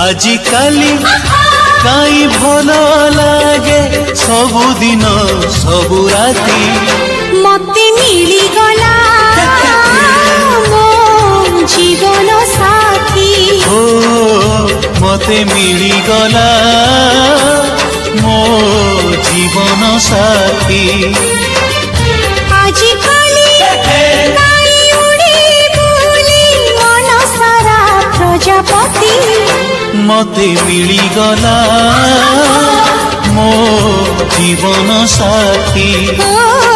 आजिकाली काई भल लागे सबुदिन सबु राती मते मिली गला मो जीवन साथी ओ मते मिली गला मो जीवन साथी आजिकाली काई उड़ी बुली मन सारा प्रजापति मते मिली गला मो जीवन साथी ओ